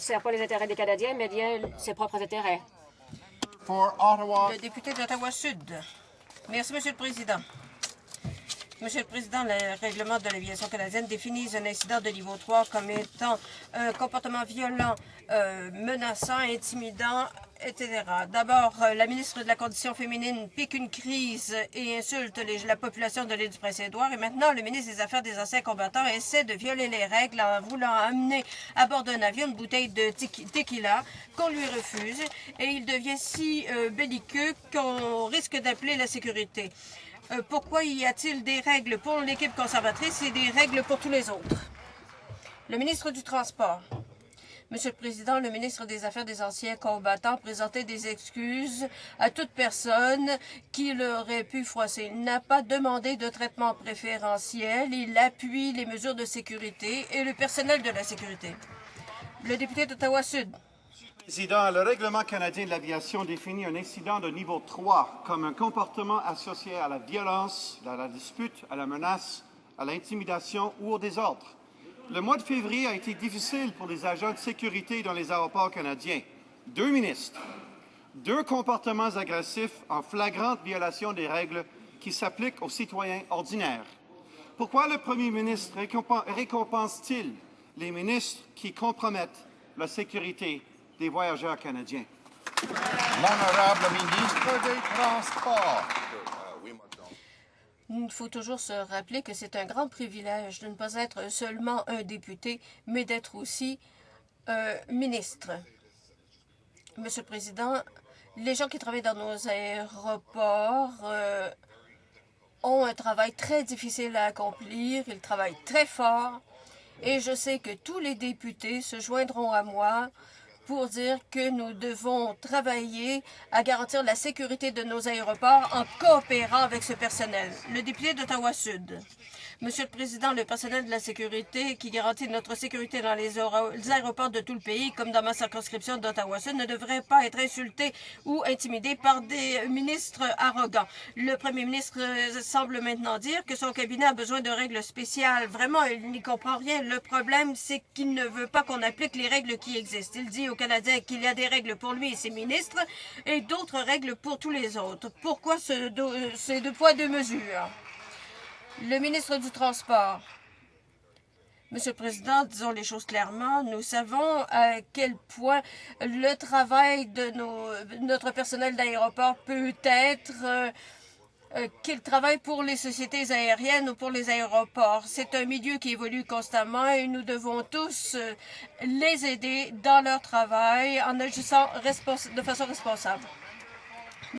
sert pas les intérêts des Canadiens, mais bien ses propres intérêts. Le député d'Ottawa-Sud. Merci, Monsieur le Président. Monsieur le Président, le règlement de l'aviation canadienne définit un incident de niveau 3 comme étant un comportement violent, menaçant, intimidant, etc. D'abord, la ministre de la Condition féminine pique une crise et insulte la population de l'île du Prince-Édouard. Et maintenant, le ministre des Affaires des anciens combattants essaie de violer les règles en voulant amener à bord d'un avion une bouteille de tequila qu'on lui refuse. Et il devient si belliqueux qu'on risque d'appeler la sécurité. Pourquoi y a-t-il des règles pour l'équipe conservatrice et des règles pour tous les autres? Le ministre du Transport. Monsieur le Président, le ministre des Affaires des anciens combattants présentait des excuses à toute personne qui l'aurait pu froisser. Il n'a pas demandé de traitement préférentiel. Il appuie les mesures de sécurité et le personnel de la sécurité. Le député d'Ottawa-Sud. Président, le règlement canadien de l'aviation définit un incident de niveau 3 comme un comportement associé à la violence, à la dispute, à la menace, à l'intimidation ou au désordre. Le mois de février a été difficile pour les agents de sécurité dans les aéroports canadiens. 2 ministres, 2 comportements agressifs en flagrante violation des règles qui s'appliquent aux citoyens ordinaires. Pourquoi le premier ministre récompense-t-il les ministres qui compromettent la sécurité des voyageurs canadiens? L'honorable ministre des Transports. Il faut toujours se rappeler que c'est un grand privilège de ne pas être seulement un député, mais d'être aussi ministre. Monsieur le Président, les gens qui travaillent dans nos aéroports ont un travail très difficile à accomplir. Ils travaillent très fort et je sais que tous les députés se joindront à moi pour dire que nous devons travailler à garantir la sécurité de nos aéroports en coopérant avec ce personnel. Le député d'Ottawa-Sud. Monsieur le Président, le personnel de la sécurité qui garantit notre sécurité dans les aéroports de tout le pays, comme dans ma circonscription d'Ottawa-Sud, ne devrait pas être insulté ou intimidé par des ministres arrogants. Le premier ministre semble maintenant dire que son cabinet a besoin de règles spéciales. Vraiment, il n'y comprend rien. Le problème, c'est qu'il ne veut pas qu'on applique les règles qui existent. Il dit aux Canadiens qu'il y a des règles pour lui et ses ministres et d'autres règles pour tous les autres. Pourquoi ces 2 poids, 2 mesures? Le ministre du Transport. Monsieur le Président, disons les choses clairement, nous savons à quel point le travail de notre personnel d'aéroport peut être qu'il travaille pour les sociétés aériennes ou pour les aéroports. C'est un milieu qui évolue constamment et nous devons tous les aider dans leur travail en agissant de façon responsable.